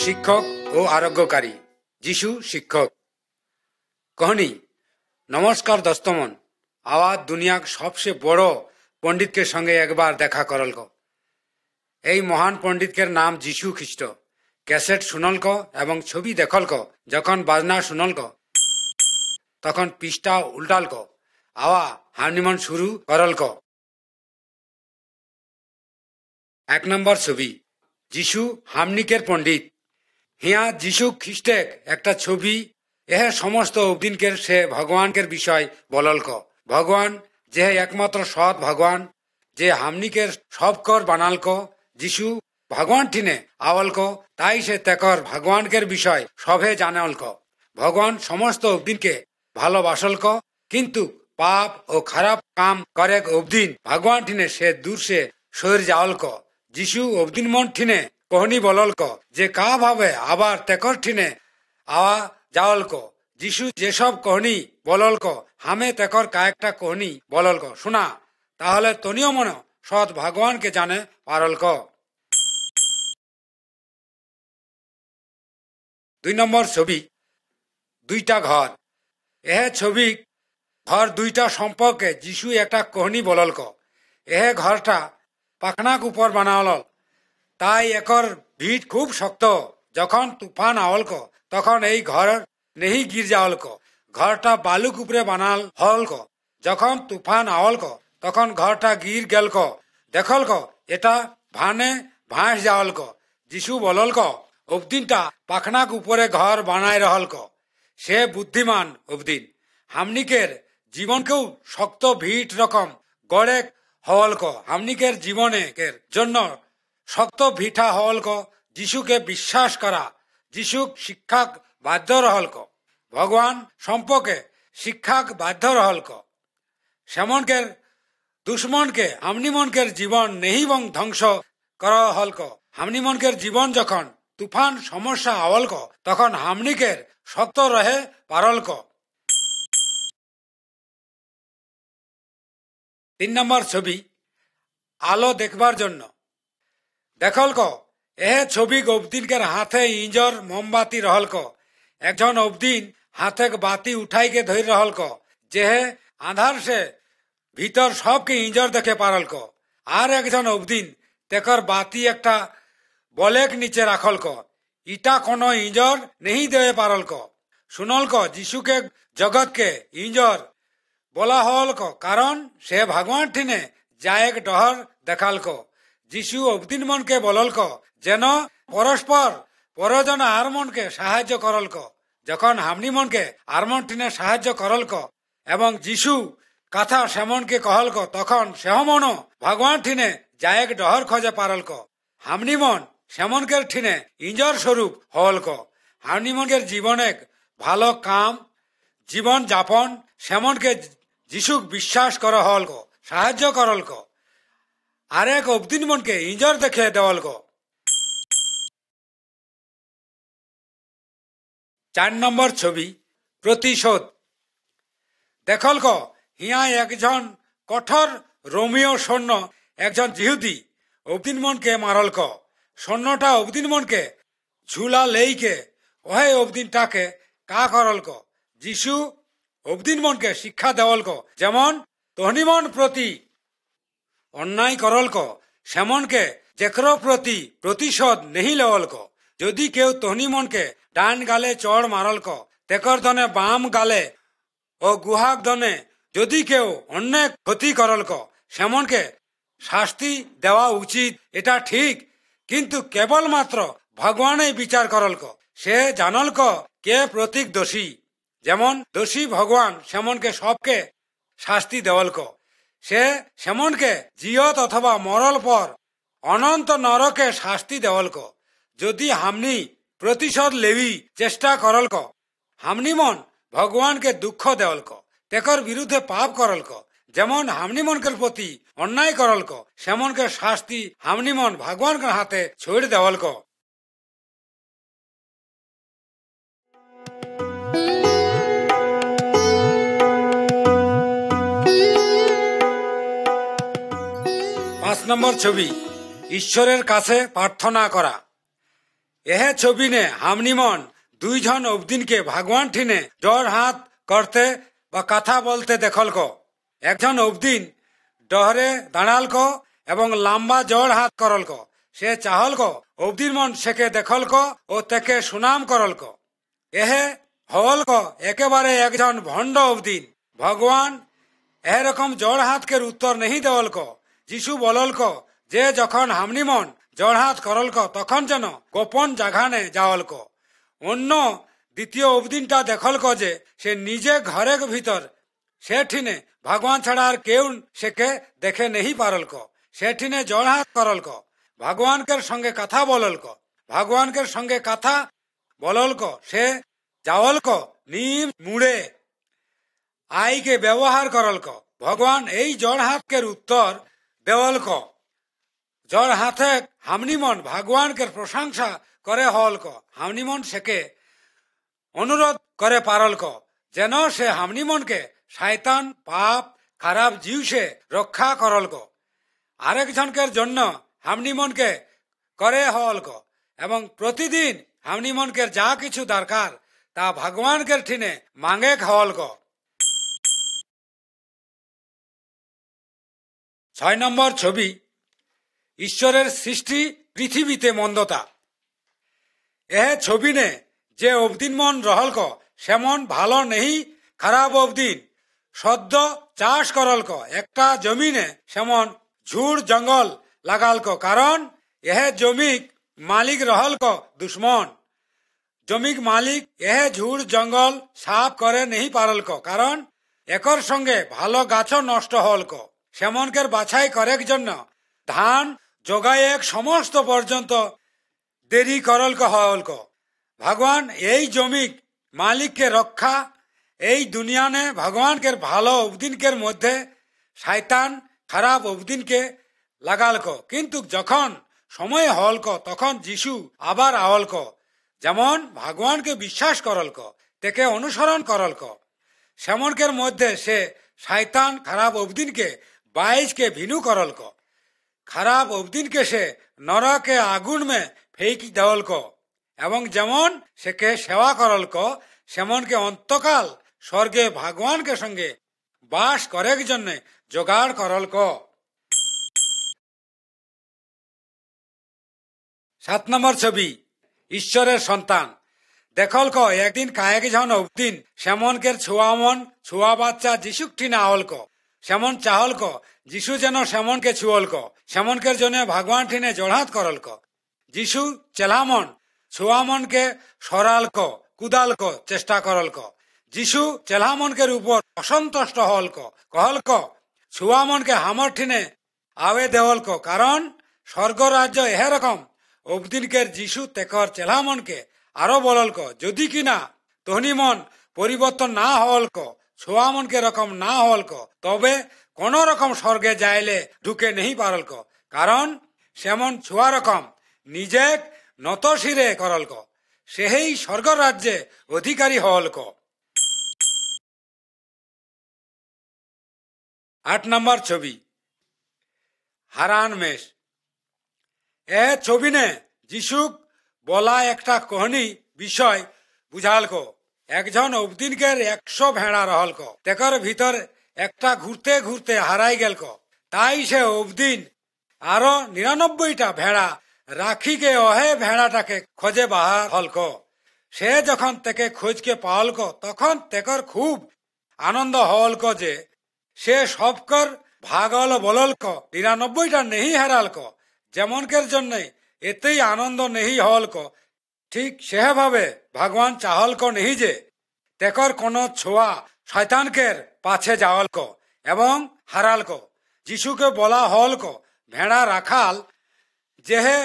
শিক্ষক ও আরোগ্যকারী, যিশু শিক্ষক। कहनी नमस्कार दोस्तमन, आवाज दुनिया सबसे बड़ो पंडित के संगे एक बार देखा करल को। এই মহান পণ্ডিতের নাম যিশু খ্রিস্ট। ক্যাসেট শুনল ক এবং ছবি দেখল ক, যখন বাজনা শুনল ক তখন পৃষ্ঠা উল্টাল ক, আওয়া হারনিমন শুরু করল ক। 1 নম্বর ছবি, যিশু হামনিকের পণ্ডিত। হিয়া যিশু খ্রিস্টেক একটা ছবি, এহ সমস্ত অবদিনকের সে ভগবানকের বিষয় বলল ক। ভগবান যে একমাত্র সৎ ভগবান, যে হামনিকের সব কর বানাল ক। যিশু ভগবান ঠিনে আওয়াল ক, তাই সে তেকর ভগবানকের বিষয় সবে জানাল ক। ভগবান সমস্ত অবদিনকে ভালোবাসল ক, কিন্তু পাপ ও খারাপ কাম করেক অবদিন ভগবান ঠিনে সে দূর সে সর যাওয়াল ক। যিশু অবদিন মন ঠিনে कहनी বলল ক, যে কা ভাবে আবার তেকর ঠিনে আওয়া যাওয়াল ক। যিশু যেসব कहनी বলল ক, হামে তেকর কয়েকটা कहनी বলল ক শোনা, তাহলে তনিও মনে সৎ ভগবানকে জানে পারল ক। 2 নম্বর ছবি, দুইটা ঘর। এহ ছবি ঘর দুইটা সম্পর্কে যিশু একটা कहनी বলল ক। এহ ঘরটা পাখনাক উপর বানাল, তাই একর ভিট খুব শক্ত। যখন তুফান আওয়াল ক তখন এই ঘর নেই গির যাওয়াল ক। ঘরটা বালুক উপরে বানাল হল ক। যখন তুফান আওয়াল ক তখন ঘরটা গির গেল ক। দেখল ক এটা ভানে ভাঁস যাওয়াল ক। যিশু বলল ক, অবদিনটা পাখনাক উপরে ঘর বানায় রহল ক। সে বুদ্ধিমান অবদিন হামনিকের জীবনকেও শক্ত ভিট রকম গড়ে হওয়াল ক। হামনিকের জীবনের জন্য শক্ত ভিঠা হল ক। যিশুকে বিশ্বাস করা যিশুক শিক্ষাক বাধ্য রহল ক। ভগবান সম্পর্কে শিক্ষাক বাধ্য রহল ক। সেমনকের দুশ্মনকে হামনিমনকের জীবন নেহি বং ধ্বংস করা হল ক। হামনিমনকের জীবন যখন তুফান সমস্যা আওয়াল ক তখন হামনিকের শক্ত রহে পারল ক। 3 নম্বর ছবি, আলো দেখবার জন্য। দেখল ক এ ছবি অবদিনকের হাতে ইঞ্জর মোমবাতি রহল ক। একজন অবদিন হাতে বাতি উঠাইকে ধরে রহল ক, যে আধার সে ভিতর সবকে ইঞ্জর দেখে পারল ক। আর একজন অবদিন তেকর বাতি একটা বলেক নিচে রাখল ক। ইটা কোনো ইঞ্জর নেই দেবে পারল ক। শুনল ক যিশুকে জগৎকে ইঞ্জর বলা হল ক, কারণ সে ভগবান ঠিনে যায়েক ডহর দেখাল ক। যিশু অবদিন মনকে বলল ক, যেন পরস্পর পরজন আর মনকে সাহায্য করল ক। যখন হামনি মনকে আর মন ঠিনে সাহায্য করল ক এবং যিশু কথা সেমনকে কহল ক, তখন সেহ মন ভগবান ঠিনে যায়েক ডহর খোঁজে পারল ক। হামনি মন সেমনকের ঠিনে ইঞ্জর স্বরূপ হল ক। হামনি মনকের জীবনে ভালো কাম জীবন যাপন সেমনকে যিশুক বিশ্বাস করা হল ক, সাহায্য করল ক। আরেক অবদিন মনকে ইঞ্জর দেখে দেওয়াল ক। 4 নম্বর ছবি, প্রতিশোধ। দেখল ক হিয়া একজন কঠোর রোমিও সৈন্য একজন জিহুদি অবদিন মনকে মারল ক। সৈন্যটা অবদিন মনকে ঝুলা লেইকে ওহে অবদিনটাকে কা করল ক। যিশু অবদিন মনকে শিক্ষা দেওয়াল ক, যেমন তহনিমন প্রতি অন্যায় করল ক সেমনকে যেকরো প্রতি প্রতিশোধ নেহি লেওয়াল ক। যদি কেউ তহনি মনকে ডান গালে চড় মারল ক, তেকর দনে বাম গালে ও গুহাক দনে যদি কেউ অন্যায় ক্ষতি করল ক, সেমনকে শাস্তি দেওয়া উচিত, এটা ঠিক। কিন্তু কেবলমাত্র ভগবানই বিচার করল ক। সে জানল ক কে প্রতীক দোষী। যেমন দোষী ভগবান সেমনকে সবকে শাস্তি দেওয়াল ক। সে সেমনকে জিয়ত অথবা মরল পর অনন্ত নরকে শাস্তি দেওয়াল ক। যদি হামনি প্রতিশোধ লেবি চেষ্টা করল ক, হামনি মন ভগবানকে দুঃখ দেওয়াল ক, তেকর বিরুদ্ধে পাপ করল ক। যেমন হামনি মনকের প্রতি অন্যায় করল ক, সেমনকে শাস্তি হামনি মন ভগবানকে হাতে ছড় দেওয়াল ক। 5 নম্বর ছবি, ঈশ্বরের কাছে প্রার্থনা করা। এহে ছবিনে হামনিমন দুইজন অবদিনকে ভগবান ঠিনে জোর হাত করতে বা কথা বলতে দেখলক। একজন অবদিন ডহরে দাঁড়ালক এবং লম্বা জোর হাত করলক। সে চাহলক অবদিন মন সেকে দেখলক ও তেকে সুনাম করলক। এহে হলক একেবারে একজন ভণ্ড অবদিন। ভগবান এরকম জোর হাতকের উত্তর নেই দেওয়ালক। যিশু বললক যে যখন হামনিমন জোড়হাত করলক তখন যেন গোপন জাগানে যাওয়ালক। অন্য দ্বিতীয় অবদিনটা দেখলক যে সে নিজে ঘরের ভিতর সেঠিনে ভগবান ছাড়া আর কেউ সেকে দেখে নেই পারলক। সেঠিনে জোড়হাত করলক, ভগবানকের সঙ্গে কথা বললক। ভগবানকের সঙ্গে কথা বললক সে যাওয়ালক নিম মুড়ে আইকে ব্যবহার করলক। ভগবান এই জোড়হাতকের উত্তর দেওয়ালক। জড় হাতে হামনিমন ভগবানকে প্রশংসা করে হলক। হামনিমন সেকে অনুরোধ করে পারলক যেন সে হামনিমনকে শয়তান পাপ খারাপ জিউসে রক্ষা করলক। আরেকজনকের জন্য হামনিমনকে করে হলক এবং প্রতিদিন হামনিমনকে যা কিছু দরকার তা ভগবানকে ঠিনে মাঙ্গে হলক। 6 নম্বর ছবি ঈশ্বরের সৃষ্টি পৃথিবীতে মন্দতা। এহে ছবিনে যে অবদিন মন রহলক সেমন ভালো নেই খারাপ অবদিন সদ্য চাষ করলক। একটা জমিনে সেমন ঝুড় জঙ্গল লাগালক, কারণ এহে জমিক মালিক রহলক দুশ্মন। জমিক মালিক এহে ঝুড় জঙ্গল সাফ করে নেই পারলক, কারণ একর সঙ্গে ভালো গাছ নষ্ট হলক। সেমনকের বাছাই করেক জন্য ধান জোগায় এক সমস্ত পর্যন্ত দেরি করলক হলক। ভগবান এই জমিক মালিককে রক্ষা এই দুনিয়ানে ভগবানকে ভালো অবদিনকের মধ্যে শয়তান খারাপ অবদিনকে লাগালক। কিন্তু যখন সময় হলক তখন যিশু আবার আওলক, যেমন ভগবানকে বিশ্বাস করলক, তেকে অনুসরণ করলক। সেমনকের মধ্যে সে শয়তান খারাপ অবদিনকে 22কে ভিনু করলক। খারাপ অবদিনকে সে নরকে আগুন মে ফেঁকি দেওয়ালক এবং যেমন সেকে সেবা করলক সেমনকে অন্তকাল স্বর্গে ভগবানকে সঙ্গে বাস করার জন্য জোগাড় করলক। 7 নম্বর ছবি ঈশ্বরের সন্তান। দেখলক একদিন কয়েকজন অবদিন সেমনকের ছুয়া বাচ্চা যিশুক ঠিনা আওলক। সেমন চাহলক যিশু যেন সেমনকে ছুয়লক। সেমনকের জন্য ভগবান ঠিনে জোড়হাত করলক। যিশু চেলামন ছুয়ামনকে সরালক কুদালক চেষ্টা করলক। যিশু চেলামনকের উপর অসন্তুষ্ট হলক, কহলক ছুয়ামনকে হামর ঠিনে আওয়ে দেওয়ালক, কারণ স্বর্গরাজ্য এরকম অবদিনকের যিশু তেকর চেলামনকে আরো বললক যদি কিনা তহনি মন পরিবর্তন না হলক, ছোয়ামনকে রকম না হলক, তবে কোন রকম স্বর্গে যাইলে ঢুকে নেই পারলক, কারণ সেমন ছোয়া রকম নিজে নতশিরে করলক, সেই স্বর্গরাজ্যে অধিকারী হলক। 8 নম্বর ছবি হারান মেষ। এ ছবিনে যিশুক বলা একটা কহনি বিষয় বুঝালক। একজন অবদিনকের 100 ভেড়া রহলক, তেকর ভিতর একটা ঘুরতে ঘুরতে হারাই গেলক। তাই সে অবদিন আরো 99টা ভেড়া রাখিকে অহে ভেড়াটাকে খোঁজে বাহার হলক। সে যখন তেকে খোঁজকে পাওয়ালক তখন তেকর খুব আনন্দ হলক যে সে সবকর ভাগল বললক 99টা নেই হারালক। যেমনকের জন্য এতেই আনন্দ নেই হলক, ঠিক সেভাবে ভগবান চাহলক নেই যে তেকর কোন ছোয়া শয়তানকের পাছে যাওয়ালক এবং হারালক। যিশুকে বলা হলক ভেড়া রাখাল যেহে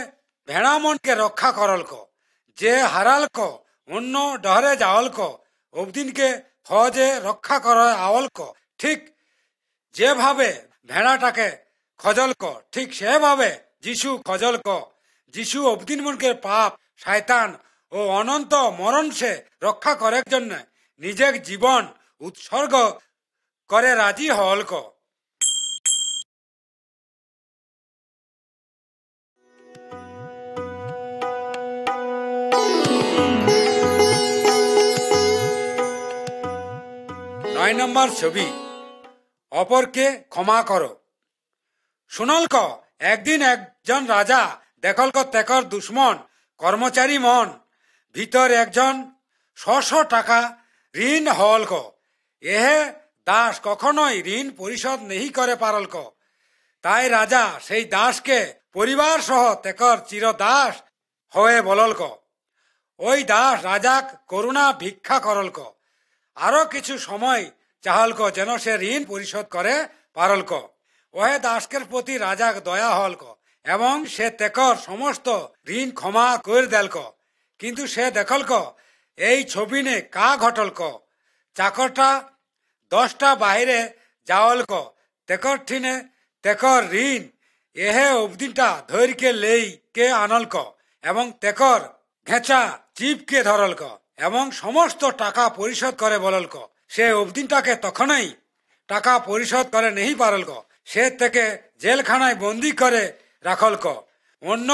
ভেড়া মনকে রক্ষা করলক, যে হারালক অন্য ডহরে যাওয়ালক অবদিনকে খোঁজে রক্ষা করা আওলক। ঠিক যেভাবে ভেড়াটাকে খজলক ঠিক সেভাবে যিশু খজলক। যিশু অবদিন মনকে পাপ শয়তান ও অনন্ত মরণ সে রক্ষা করার জন্য নিজের জীবন উৎসর্গ করে রাজি হলক। নম্বর ছবি, অপরকে ক্ষমা করো। শুনলক, একদিন একজন রাজা দেখলক তেকর দুশ্মন কর্মচারী মন ভিতর একজন 600 টাকা ঋণ হলক। এহে দাস কখনোই ঋণ পরিশোধ নেই করে পারলক। তাই রাজা সেই দাসকে পরিবার সহ তেকর চিরদাস হয়ে বললক। ওই দাস রাজাক করুণা ভিক্ষা করলক, আরো কিছু সময় চাহলক যেন সে ঋণ পরিশোধ করে পারলক। ওহে দাসকের প্রতি রাজাক দয়া হলক এবং সে তেকর সমস্ত ঋণ ক্ষমা করে দেলক। কিন্তু সে দেখলক এই ছবি নে কা ঘটলক। চাকরটা 10টা বাইরে যাওলক তেকর ঠিনে তেকর ঋণ এহে অবধিটা ধৈর্যকে লেই কে আনলক এবং তেকর ঘেঁচা চিপকে ধরলক এবং সমস্ত টাকা পরিশোধ করে বললক। সে অবধিটাকে তখনই টাকা পরিশোধ করে নেই পারলক। সে থেকে জেলখানায় বন্দি করে রাখলক। অন্য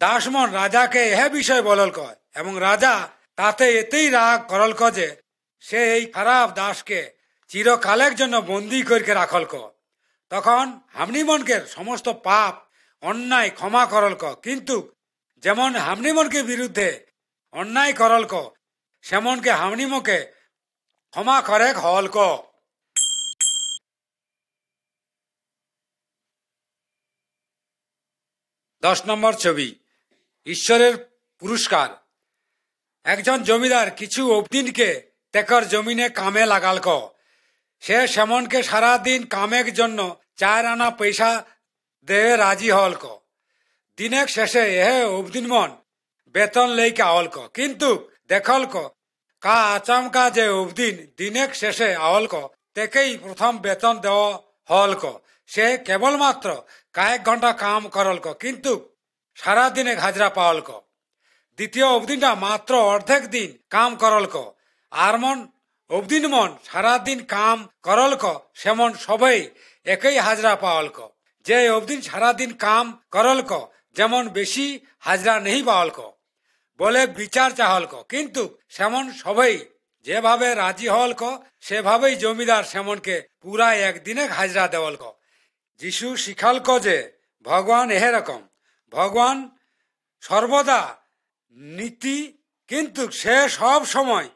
দাসমন রাজাকে এ বিষয় বললক এবং রাজা তাতে এতেই রাগ করলক যে সে এই খারাপ দাসকে চিরকালের জন্য বন্দি করে রাখলক। তখন হামনিমনকের সমস্ত পাপ অন্যায় ক্ষমা করলক। কিন্তু যেমন হামনিমনকে বিরুদ্ধে অন্যায় করলক সেমনকে হামনিমকে ক্ষমা করে হলক। 10 নম্বর ছবি, ঈশ্বরের পুরস্কার। একজন জমিদার কিছু অবদিনকে তেকর জমিনে কামে লাগালক। সে সেমনকে সারাদিন কামের জন্য 4 আনা পয়সা দেবে রাজি হলক। দিনের শেষে এহে অবদিনমন বেতন লেইকে আওলক। কিন্তু দেখলক কা আচমকা যে অবদিন দিনের শেষে আওলক তেকেই প্রথম বেতন দেওয়া হলক। সে কেবলমাত্র কয়েক ঘন্টা কাম করলক কিন্তু সারাদিনে হাজরা পাওলক। দ্বিতীয় অবদিনটা মাত্র অর্ধেক দিন কাম করলক। আর মন অবদিন মন সারাদিন কাম করলক সেমন সবাই একই হাজরা পাওলক। যে অবদিন সারাদিন কাম করলক যেমন বেশি হাজরা নেই পাওলক বলে বিচার চাহলক। কিন্তু সেমন সবাই যেভাবে রাজি হলক সেভাবেই জমিদার সেমনকে পুরা একদিনে হাজরা দেওয়ালক। যিশু শিখালক যে ভগবান এরকম, ভগবান সর্বদা নীতি কিন্তু সে সব সময়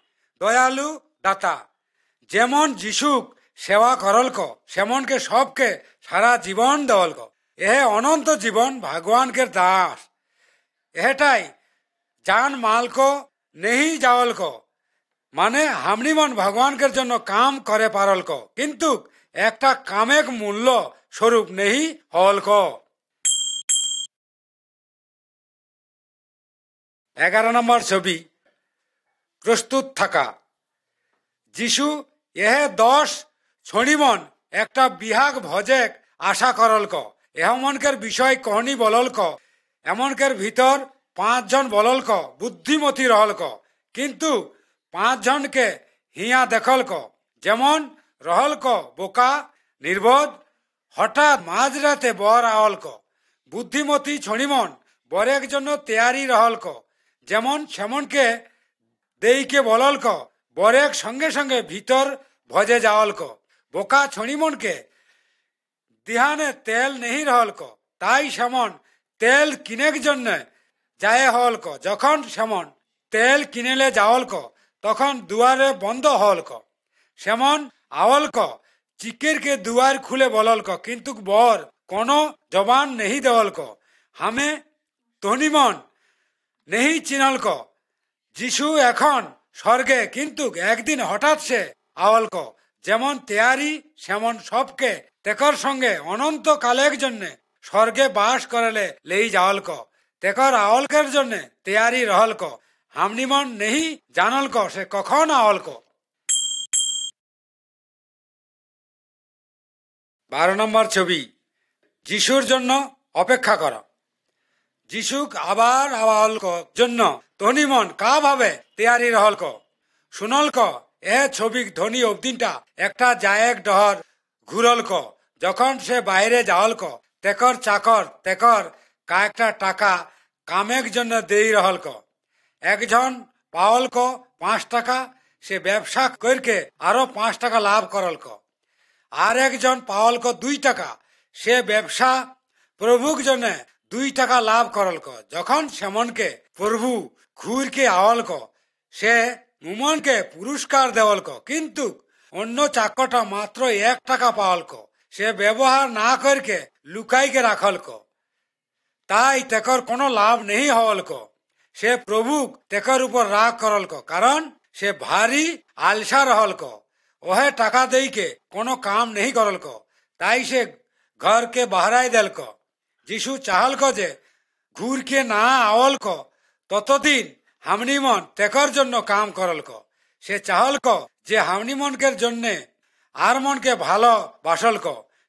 দয়ালু দাতা। যেমন যিশুক সেবা করলক সেমনকে সবকে সারা জীবন দেওয়ালক। এহে অনন্ত জীবন ভগবানকে দাস। এটাই জান মালক নেই যাওয়ালক মানে হামনিমন ভগবানকের জন্য কাম করে পারলক কিন্তু একটা কামেক মূল্য স্বরূপ নেই হলক। 11 নম্বর ছবি, প্রস্তুত থাকা। যিশু এহে 10 ছড়িমন একটা বিহাগ ভজেক আশা করলক। এমনকের বিষয় কহনি বললক। এমনকের ভিতর 5 জন বললক বুদ্ধিমতী রহলক। কিন্তু 5 জনকে হিয়া দেখলক যেমন রহলক বোকা নির্বোধ। হঠাৎ মাঝরাতে বর আওলক। বুদ্ধিমতী ছড়িমন বরের জন্য তৈয়ারি রহলক যেমন সেমনকে দেইকে বললক বরেক সঙ্গে সঙ্গে ভিতর ভজে যাওয়ালক। বোকা ছড়িমনকে দিহানে তেল নেই রহলক তাই সেমন তেল কিনের জন্য যায় হলক। যখন সেমন তেল কিনেলে যাওয়ালক তখন দুয়ারে বন্ধ হলক। সেমন আওলক চিকেরকে দুয়ার খুলে বললক কিন্তু বর কোনো জবান নেই দেওয়ালক। হামে তনিমন নেই চিনলক যিশু এখন স্বর্গে। কিন্তু একদিন হঠাৎ সে আওলক যেমন তেয়ারি সেমন সবকে তেকর সঙ্গে অনন্ত কালের জন্য স্বর্গে বাস করলে লেই যাওয়ালক। তেকর আওলকের জন্য তেয়ারি রহলক। হামনিমন নেই জানলক সে কখন আওলক। 12 নম্বর ছবি, যিশুর জন্য অপেক্ষা করা। যিশুক আবার আওয়ালক জন্য তনিমন কা ভাবে তেয়ারি রহলক। শুনলক এ ছবিক ধনী অবদিনটা একটা জায়েক ডহর ঘুরলক। যখন সে বাইরে যাওয়ালক তেকর চাকর তেকর কয়েকটা টাকা কামের জন্য দেই রহলক। একজন পাওলক 5 টাকা। সে ব্যবসা করকে আরো 5 টাকা লাভ করলক। আর একজন পাওয়ালক 2 টাকা, সে ব্যবসা প্রভুর জন্য 2 টাকা লাভ করলক। যখন সেমনকে প্রভু ঘুরকে আওয়ালক, সে মুমনকে পুরস্কার দেওয়ালক, কিন্তু অন্য চাকরটা মাত্র 1 টাকা পাওয়ালক। সে ব্যবহার না করকে লুকাইকে রাখলক, তাই তেকর কোনো লাভ নেই হওয়ালক। সে প্রভু তেকর উপর রাগ করলক, কারণ সে ভারী আলসা रहलक। ওহে টাকা দেইকে কোনো কাম নেই করলক, তাই সে ঘরকে বাহরাই দেলক। যিশু চাহলক যে ঘুরকে না আওয়ালক ততদিন হামনিমন তেকর জন্য কাম করলক। সে চাহলক যে হামনিমনকের জন্য আর মনকে ভালো বাসলক,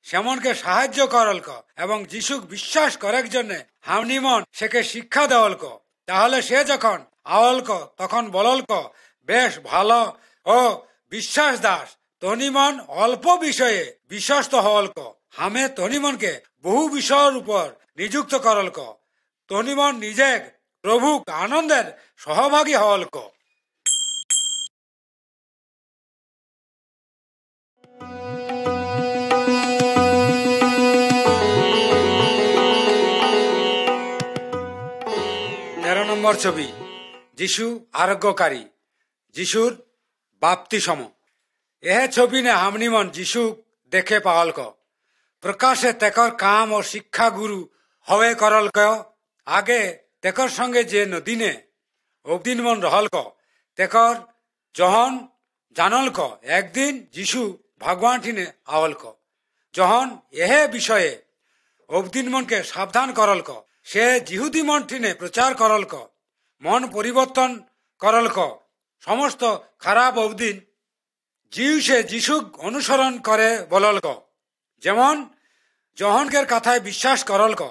সেমনকে সাহায্য করলক এবং যিশুক বিশ্বাস করার জন্য হামনিমন সেকে শিক্ষা দেওয়ালক। তাহলে সে যখন আওয়ালক তখন বললক, বেশ ভালো ও বিশ্বাস দাস, তনিমন অল্প বিষয়ে বিশ্বস্ত হওয়ালক, হামে তনিমনকে বহু বিষয়ের উপর নিযুক্ত করলক। তনিমন নিজে প্রভু আনন্দের সহভাগী হওয়ালক। নম্বর ছবি, যিশু আরোগ্যকারী, যিশুর বাপ্তিসম। এ ছবি নে হামনিমন যিশু দেখে পাওয়ালক। প্রকাশে তেকর কাম ও শিক্ষা গুরু হয়ে করলক। আগে তেকর সঙ্গে যে নদীনে অবদিনমন रहलक, তেকর যখন জানলক একদিন যিশু ভগবান ঠিনে আওয়ালক। যখন এহে বিষয়ে অবদিনমনকে সাবধান করলক, সে জিহুদি মন ঠিনে প্রচার করলক, মন পরিবর্তন করলক। সমস্ত খারাপ অবদিন জিউ সে যিশুক অনুসরণ করে বললক। যেমন জহনকের কথায় বিশ্বাস করলক,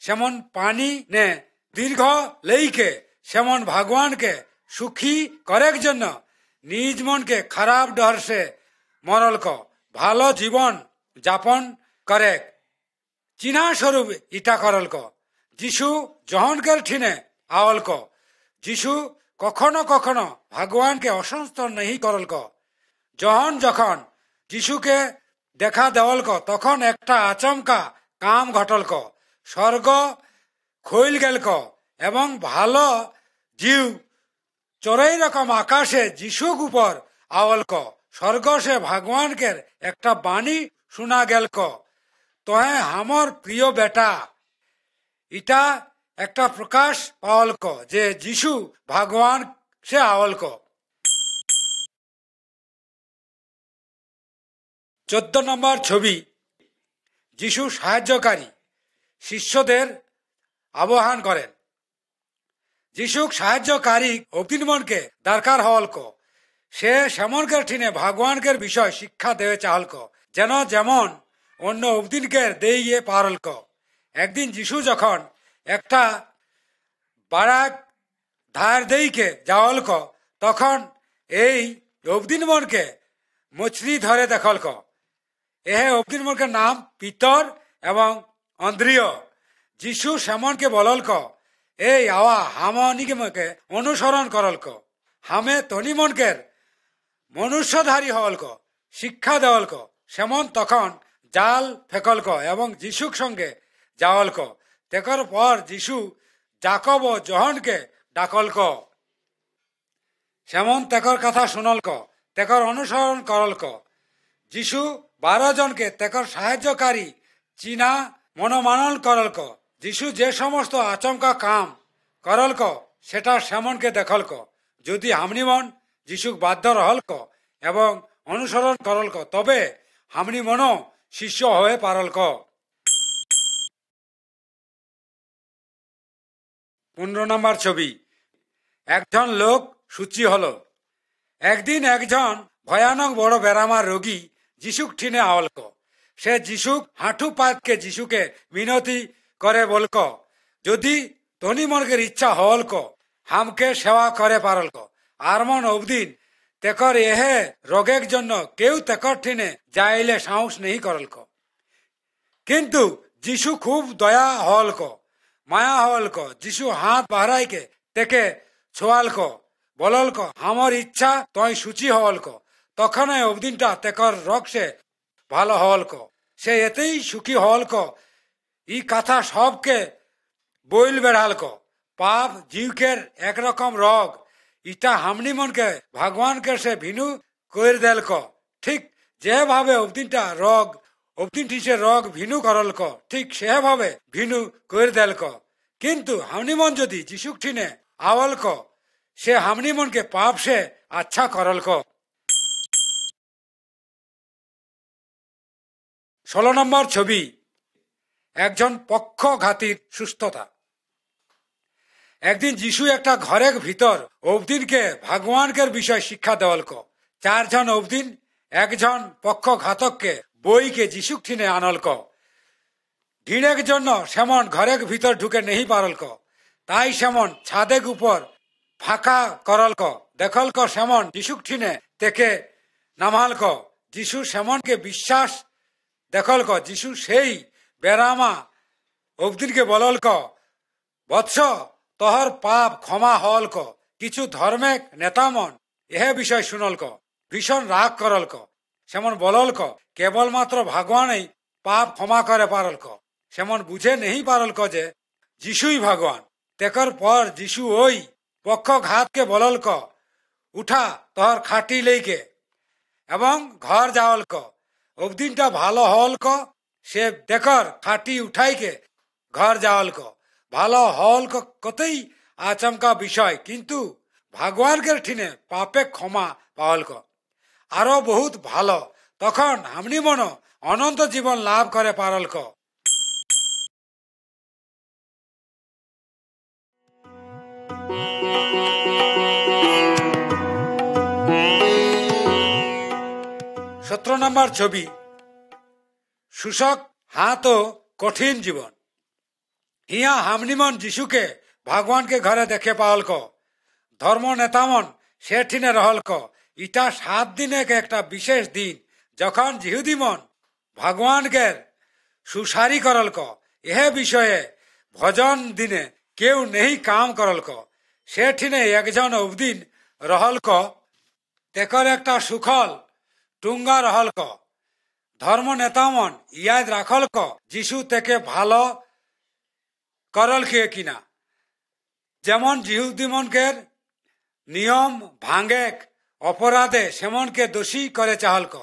সেমন পানি নে দীর্ঘ লেইকে, সেমন ভগবানকে সুখী করার জন্য নিজ মনকে খারাপ ডর সে মরলক, ভালো জীবন যাপন করে চিনা স্বরূপ ইটা করলক। যিশু জহনকের ঠিনে আওয়ালক। যিশু কখনো কখনো ভগবানকে অসন্ত নেই করলক। যখন যিশুকে দেখা দেওয়ালক, তখন একটা আচমকা কাম ঘটলক। স্বর্গ খইল গেলক এবং ভালো জিউ চড়াই রকম আকাশে যিশুক উপর আওয়ালক। স্বর্গ সে ভগবানকে একটা বাণী শোনা গেলক, তোহে হামর প্রিয় বেটা। ইটা একটা প্রকাশ পাওয়ালক যে যিশু ভগবান সে আওয়ালক। 14 নম্বর ছবি, যিশু সাহায্যকারী, শিষ্যদের আহ্বান করেন। যিশুক সাহায্যকারী অবদিনমনকে দরকার হওয়ালক। সে সেমনকের ঠিনে ভগবানকের বিষয় শিক্ষা দেওয়া চাহলক, যেন যেমন অন্য অবদিনকে দিয়ে পারলক। একদিন যিশু যখন একটা বারাক ধার দেইকে যাওয়ালক, তখন এই অবদিনমনকে মছলি ধরে দেখলক। এ অবদিনমনকের নাম পিতর এবং অন্দ্রিয়। যিশু সেমনকে বললক, এই আওয়া হামনিকে অনুসরণ করলক। হামে তনিমনকের মনুষ্যধারী হওয়ালক, শিক্ষা দেওয়ালক। সেমন তখন জাল ফেকলক এবং যিশুর সঙ্গে যাওয়ালক। তেকর পর যিশু যাকব ও জহনকে ডাকলক। সেমন তেকর কথা শুনলক, তেকর অনুসরণ করলক। যিশু 12 জনকে তেকর সাহায্যকারী চিনা মনোমানন করলক। যিশু যে সমস্ত আচমকা কাম করলক, সেটা সেমনকে দেখলক। যদি হামনিমন যিশুক বাধ্য রহলক এবং অনুসরণ করলক, তবে হামনিমনও শিষ্য হয়ে পারলক। 15 নম্বর ছবি, একজন লোক সূচি হল। একদিন একজন ভয়ানক বড় বেরামার রোগী যিশুক ঠিনে আওয়ালক। সে যিশুক হাঁটু পাতকে যিশুকে মিনতি করে বলক, যদি তনিমনকের ইচ্ছা হলক, হামকে সেবা করে পারলক। আর মন অবদিন তেকর এহে রোগের জন্য কেউ তেকর ঠিনে যাইলে সাহস নেই করলক। কিন্তু যিশু খুব দয়া হলক, মায়া হলক। যিশু হাত বাহরাইকে তেকে ছোয়ালক, বলল ক আমার ইচ্ছা তই সূচি হল ক তখন অবদিনটা তেকর রক সে ভালো হল ক সে এতেই সুখী হল ক ই কথা সবকে বইল বেড়াল ক পাপ জীবকের একরকম রোগ ইটা হামনি মনকে ভগবানকে সে ভিনু কইর দেল ক ঠিক যেভাবে অবদিনটা রোগ অবদিনটি সে রোগ ভিনু করল ক ঠিক সেভাবে ভিনু কইর দেল ক কিন্তু হামনি মন যদি যিশুক ঠিনে আওয়াল ক সে হামনি মনকে পাপ সে আচ্ছা করল ক 16 নম্বর ছবি একজন পক্ষঘাতীর সুস্থতা একদিন যিশু একটা ঘরের ভিতর অবদিনকে ভগবানকের বিষয় শিক্ষা দেওয়াল ক 4 জন অবদিন একজন পক্ষঘাতককে বইকে যিশুক ঠিনে আনল ক ভিড়ের জন্য সেমন ঘরের ভিতর ঢুকে নেই পারল ক তাই সেমন ছাদের উপর ফাঁকা করল ক দেখল ক সেমন যিশুক ঠিনে তেকে নামাল ক যিশু সেমনকে বিশ্বাস দেখল ক যিশু সেই বেরামা অবদিনকে বলল ক বৎস তহর পাপ ক্ষমা হল ক কিছু ধর্মেক নেতামন এহে বিষয় শুনল ক ভীষণ রাগ করল ক সেমন বলল ক কেবলমাত্র ভগবানই পাপ ক্ষমা করে পারল ক সেমন বুঝে নেই পারল ক যে যিশুই ভগবান তেকর পর যিশু ওই পক্ষঘাতকে বলল ক উঠা তহর খাটি লেইকে এবং ঘর যাওয়াল ক অবদিনটা ভালো হল ক সে দেখর খাটি উঠাইকে ঘর যাওয়াল ক ভালো হল ক কতই আচমকা বিষয় কিন্তু ভগবানকে ঠিনে পাপে ক্ষমা পাওয়াল ক আরো বহুত ভালো তখন হামনি মন অনন্ত জীবন লাভ করে পারল ক 17 নম্বর ছবি শুষ্ক হাত ও কঠিন জীবন হিয়া হামনিমন যিশুকে ভগবানকে ঘরে দেখে পাওয়াল ক ধর্ম নেতামন সে ঠিনে রহল ক ইটা 7 দিনের একটা বিশেষ দিন যখন জিহুদিমন ভগবানকে সুসারি করল ক এহে বিষয়ে ভজন দিনে কেউ নেই কাম করল ক সে ঠিনে একজন অবদিন রহল ক তেকর একটা সুখল টুঙ্গা রহল ক ধর্ম নেতামন ইয়াদ রাখল ক যিশু থেকে ভালো করল কে কিনা যেমন জিহুদিমনকে নিয়ম ভাঙ্গে অপরাধে সেমনকে দোষী করে চাহল ক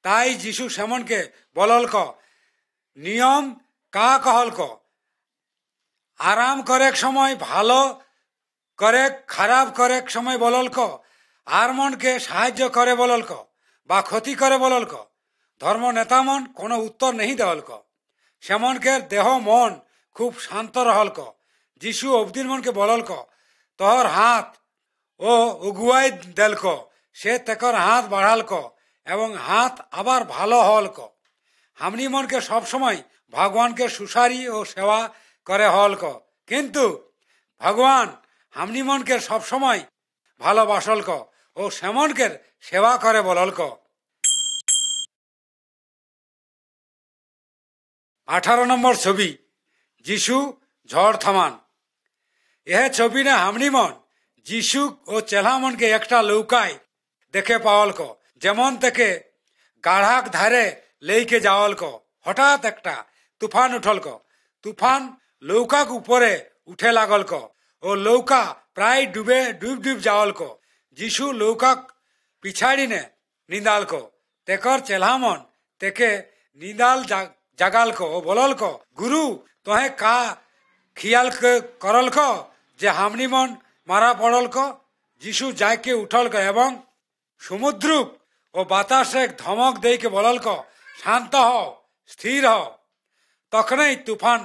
তাই যিশু সেমনকে বলল ক নিয়ম কা कहल ক আরাম করেক সময় ভালো করে খারাপ করেক সময় বলল ক আর মনকে সাহায্য করে বলল ক বা ক্ষতি করে বলল ক ধর্ম নেতামন কোনো উত্তর নেই দেওয়াল ক সেমনকে দেহ মন খুব শান্ত রহল ক যিশু অবদিন মনকে বলল ক তোর হাত ও উগুয়াই দেল ক সে তেকর হাত বাড়াল ক এবং হাত আবার ভালো হল ক হামনি মনকে সবসময় ভগবানকে সুসারি ও সেবা করে হল ক কিন্তু ভগবান হামনি মনকে সবসময় ভালোবাসল ক ও সেমনকে সেবা করে বলল ক 18 নম্বর ছবি যিশু ঝড় থামান এহে ছবি না হামনি মন যিশু ও চেলামনকে একটা লৌকায় দেখে পাওয়াল ক যেমন থেকে গাঢ়াক ধারে লেইকে যাওয়াল ক হঠাৎ একটা তুফান উঠল ক তুফান লৌকাক উপরে উঠে লাগল ক ও লৌকা প্রায় ডুবে ডুব যাওয়াল ক যিশু লৌকাক পিছাড়ি নে নিন্দাল ক তেকর চেলামন তেকে নিন্দাল জাগাল ক ও বলল ক গুরু তোহে কা খিয়াল করল ক যে হামনি মন মারা পড়ল ক যিশু যাইকে উঠল ক এবং সমুদ্রুক ও বাতাসে ধমক দেইকে বলল ক শান্ত হও স্থির হও তখনই তুফান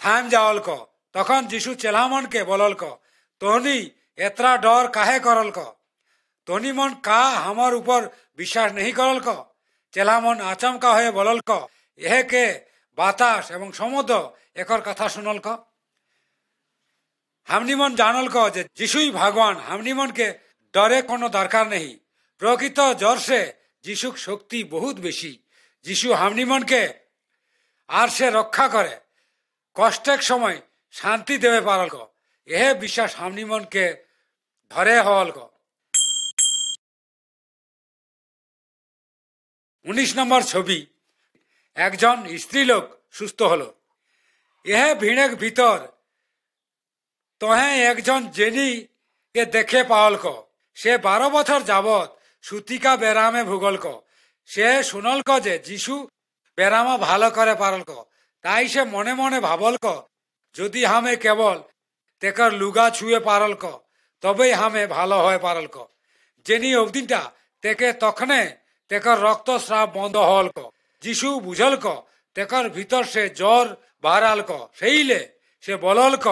থাম যাওয়াল ক তখন যিশু চেলামনকে বলল ক তোহনি এতরা ডর কাহে করল ক তোহনি মন কা আমার উপর বিশ্বাস নেই করল ক চেলামন আচমকা হয়ে বলল ক এহেকে বাতাস এবং সমুদ্র একর কথা শুনল ক হামনিমন জানল ক যে যিশুই ভগবান হামনিমনকে ডরে কোনো দরকার নেই প্রকৃত জর্ষে যিশুক শক্তি বহুত বেশি যিশু হামনিমনকে আর সে রক্ষা করে কষ্টের সময় শান্তি দেবে পারল ক এহে বিশ্বাস হামনিমনকে ধরে হল ক। 19 নম্বর ছবি, একজন স্ত্রীলোক সুস্থ হলো। এহে ভিড়ের ভিতর তহে একজন জেনি কে দেখে পাওয়াল ক। সে 12 বছর যাবৎ সুতিকা ব্যারামে ভুগল ক। সে শুনল ক যে যিশু ব্যারামা ভালো করে পারল ক। তাই সে মনে মনে ভাবল ক, যদি হামে কেবল তেকর লুগা ছুঁয়ে পারল ক, তবেই হামে ভালো হয়ে পারল ক। জেনি অবদিনটা তেকে তখনে তেকর রক্তস্রাব বন্ধ হল ক। যিশু বুঝল ক তেকর ভিতর সে জ্বর বাহারাল ক। সেইলে সে বলল ক,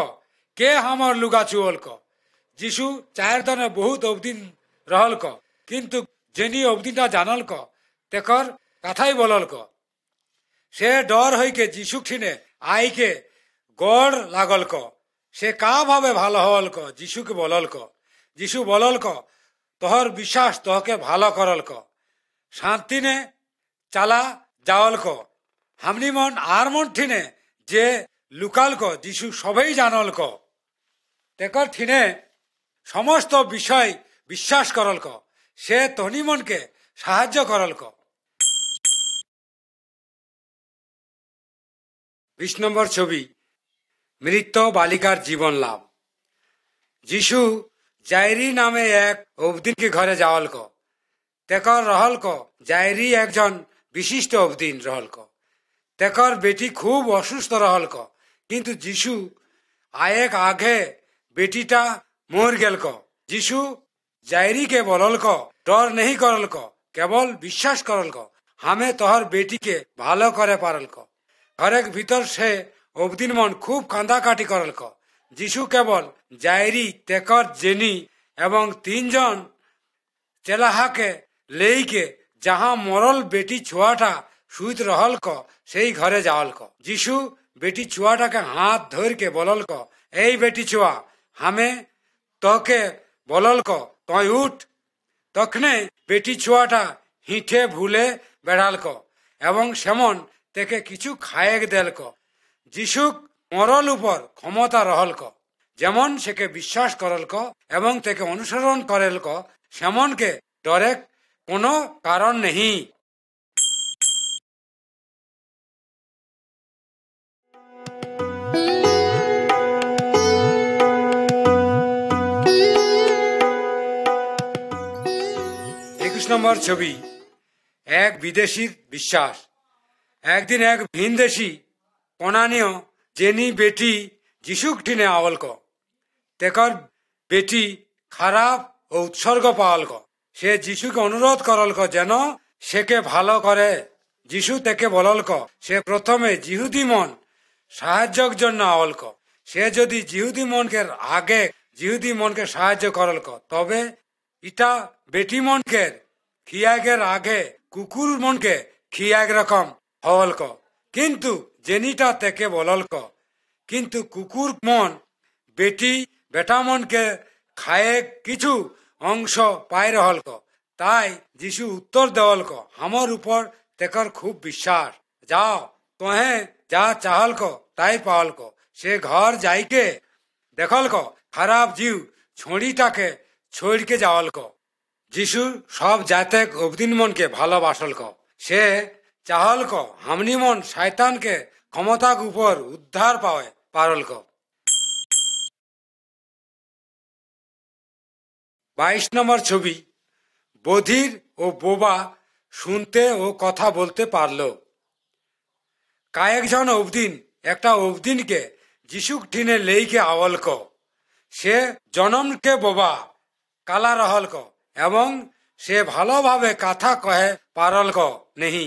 কে হামর লুগা ছুঁল ক। যিশু 4 দিনে বহুত অবদিন रहल क, কিন্তু জেনি অবদিনটা জানল ক তেকর কথাই বলল ক। সে ডর হইকে যিশু ঠিনে আইকে গড় লাগল ক। সে কা ভাবে ভালো হল ক যিশুকে বলল ক। যিশু বলল ক, তোহর বিশ্বাস তোহকে ভালো করল ক, শান্তিনে চালা যাওয়াল ক। হামনি মন আর মন ঠিনে যে লুকাল ক যিশু সবেই জানল ক। তেকর ঠিনে সমস্ত বিষয় বিশ্বাস করল ক। সে তনি মনকে সাহায্য করল ক। 20 নম্বর ছবি, মৃত বালিকার জীবন লাভ। যিশু জাইরি নামে এক অবদিনকে ঘরে যাওয়াল ক। তেকর रहल ক জাইরি একজন বিশিষ্ট অবদিন रहल ক। তেকর বেটি খুব অসুস্থ रहल ক, কিন্তু যিশু আয়েক আগে বেটিটা মর গেল ক। যিশু জাইরি কে বলল ক, ডর नहीं করল ক, কেবল বিশ্বাস করল ক, হামে তোহর বেটিকে ভালো করে পারল ক। ঘরের ভিতর সে অবদিন মন খুব কান্দাকাটি করল ক। যিশু কেবল জাইরি, তেকর জেনি এবং 3 জন চেলাহাকে লেইকে যাহা মরল বেটি ছুয়াটা শুইত रहल ক সেই ঘরে যাওয়াল ক। যিশু বেটি ছুয়াটাকে হাত ধরকে বলল ক, এই বেটি ছুয়া, হামে তোকে বলল ক তুই উঠ। তখনে বেটি ছুয়াটা হিঠে ভুলে বেড়াল ক এবং সেমন তেকে কিছু খায়েক দেল ক। যিশু মরল উপর ক্ষমতা रहल ক, যেমন সেকে বিশ্বাস করল ক এবং তেকে অনুসরণ করেল ক, সেমনকে ডরে কোনো কারণ নেই। নম্বর ছবি, এক বিদেশির বিশ্বাস। একদিন এক ভিনদেশি কনানীয় জেনি বেটি যিশুক ঠিনে आवल क। তেকর বেটি খারাপ ও উৎসর্গ পাওয়াল ক। সে যিশুকে অনুরোধ করল ক যেন সেকে ভালো করে। যিশু তেকে বলল ক, সে প্রথমে জিহুদি মন সাহায্যর জন্য आवल ক। সে যদি জিহুদি মনকে সাহায্য করল ক, তবে ইটা বেটি মনকে খিয়াগের আগে কুকুর মনকে খিয়াগ রকম হল ক। কিন্তু জেনিটা তেকে বলল ক, কিন্তু কুকুর মন বেটা মনকে খায়ে কিছু অংশ পাই रहल ক। তাই যিশু উত্তর দেওয়াল ক, আমার উপর তেকর খুব বিশ্বাস, যাও তোহে যা চাহল ক তাই পাওয়াল ক। সে ঘর যাইকে দেখল ক খারাপ জিউ ছড়িটাকে ছড়কে যাওয়াল ক। যিশু সব জাতেক অবদিন মনকে ভালোবাসল ক। সে চাহল ক হামনি মন শয়তানকে ক্ষমতার উপর উদ্ধার পাওয়ে পারল ক। 22 নম্বর ছবি, বধির ও বোবা শুনতে ও কথা বলতে পারল। কয়েকজন অবদিন একটা অবদিনকে যিশুক ঠিনে লেইকে आवल ক। সে জনমকে বোবা কালা रहल ক এবং সে ভালোভাবে কথা কহে পারল ক নেহি।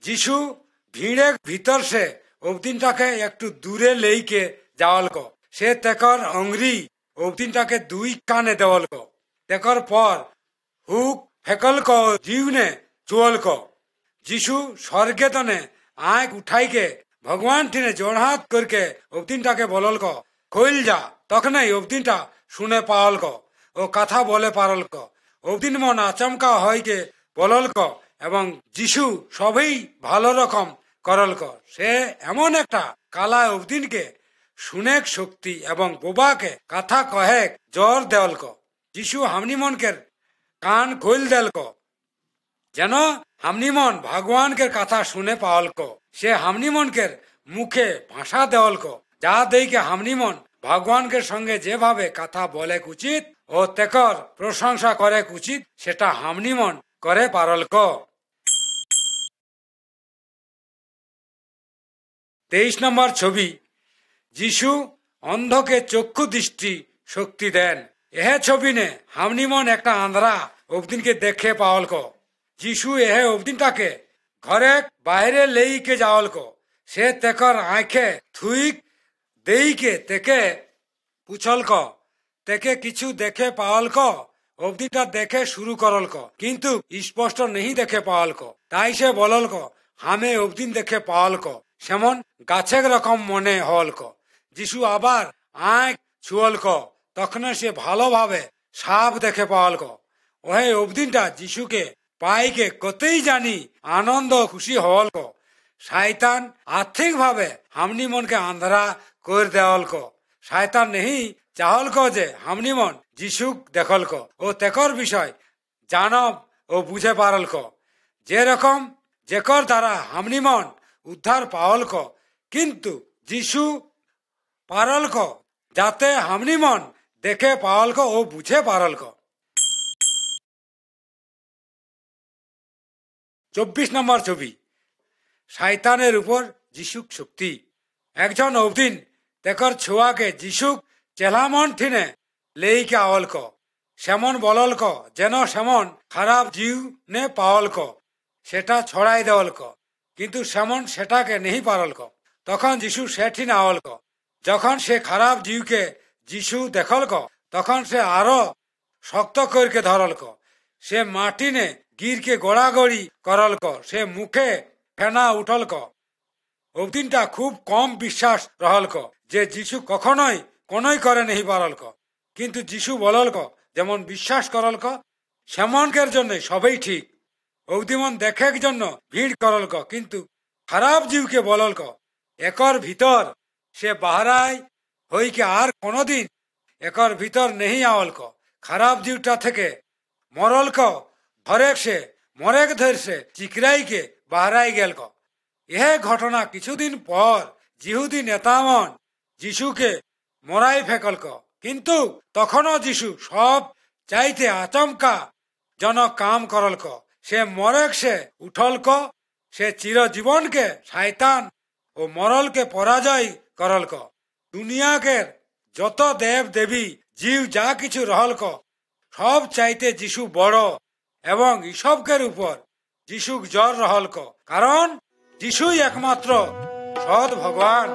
যিশু ভিড়ের ভিতর সে অবদিনটাকে একটু দূরে লেইকে যাওয়াল ক। সে তেকর অঙ্গরি অবদিনটাকে 2 কানে দেওয়াল ক। তেকর পর হুক ফেকল ক जीवने चुअल क। যিশু স্বর্গে তনে आँख उठाइके भगवान ठीने जोड़ हाथ करके অবদিনটাকে বলল ক, খইল যা। তখনই অবদিনটা শুনে পাওয়াল ক ও কথা বলে পারল ক। অবদিন মন আচমকা হইকে বলল ক এবং যিশু সবই ভালো রকম করল ক। সে এমন একটা কালা অবদিনকে শুনেক শক্তি এবং বোবাকে কথা কহেক জোর দেওয়াল ক। যিশু হামনিমনকের কান খোল দেলক, যেন হামনিমন ভগবানকের কথা শুনে পাওয়ালক। সে হামনিমনকের মুখে ভাষা দেওয়ালক, যা দেখে হামনিমন ভগবানকে সঙ্গে যেভাবে কথা বলে উচিত ও তেকর প্রশংসা করে উচিত সেটা হামনিমন করে পারলক। 23 নম্বর ছবি, যিশু অন্ধকে চক্ষু দৃষ্টি শক্তি দেন। এহে ছবি নে হামনিমন একটা আন্ধ্রা অবদিনকে দেখে পাওয়ালক। যিশু এহে অবদিনটাকে ঘরে বাইরে লেইকে যাওয়ালক। সে তেকর আঁখে থুইক দেইকে তেকে পুছলক, তেকে কিছু দেখে পাওয়ালক। অবদিনটা দেখে শুরু করলক, কিন্তু স্পষ্ট নেই দেখে পাওয়ালক। তাই সে বললক, হামে অবদিন দেখে পাওয়ালক, সেমন গাছের রকম মনে হলক। যিশু আবার আঁখ ছুয়লক, তখন সে ভালোভাবে সাপ দেখে পাওয়ালক। ওহে অবদিনটা যিশুকে পাইকে কতই জানি আনন্দ খুশি হলক। শয়তান আর্থিক ভাবে হামনিমনকে আন্ধারা করে দেওয়ালক। শয়তান নেই চাহলক যে হামনিমন যিশুক দেখলক ও তেকর বিষয় জানব ও বুঝে পারলক, যেরকম যেকর দ্বারা হামনিমন উদ্ধার পাওয়ালক। কিন্তু যিশু পারলক যাতে হামনিমন দেখে পাওয়ালক ও বুঝে পারলক। 24 নম্বর ছবি, শয়তানের উপর যিশুক শক্তি। একজন অবদিন তেকর ছোয়াকে যিশুক চেলামন ঠিনে লেইকে আওয়ালক। সেমন বললক যেন সেমন খারাপ জিউ নে পাওয়ালক, সেটা ছড়াই দেওয়ালক। কিন্তু সেমন সেটাকে নেই পারলক। তখন যিশু সেঠিন আওয়ালক। যখন সে খারাপ জিউকে যিশু দেখলক, তখন সে আরো শক্ত করকে ধরলক। সে মাটিনে গিরকে গোড়াগড়ি করলক, সে মুখে ফেনা উঠলক। অবদিনটা খুব কম বিশ্বাস রহলক যে যিশু কখনোই কোনই করে নেই পারলক। কিন্তু যিশু বললক যেমন বিশ্বাস করলক সেমনকের জন্য সবই ঠিক। অবদিমন দেখের জন্য ভিড় করলক, কিন্তু খারাপ জীবকে বললক একর ভিতর সে বাহারায় হইকে আর কোনদিন একর ভিতর নেই আওয়ালক। খারাপ জীবটা থেকে মরলক ধরে সে মরেক ধর সে চিকরাইকে বাহারাই গেলক। এ ঘটনা কিছুদিন পর জিহুদি নেতামন যিশুকে মরাই ফেকলক। কিন্তু তখনও যিশু সব চাইতে আচমকা জনক কাম করলক। সে মরেক সে উঠলক, সে চিরজীবনকে শয়তান ও মরলকে পরাজয় করলক। দুনিয়াকে যত দেব দেবী জীব যা কিছু রহলক সব চাইতে যিশু বড়, এবং ইসবকের উপর যিশুক জ্বর রহলক, কারণ যিশুই একমাত্র সৎ ভগবান।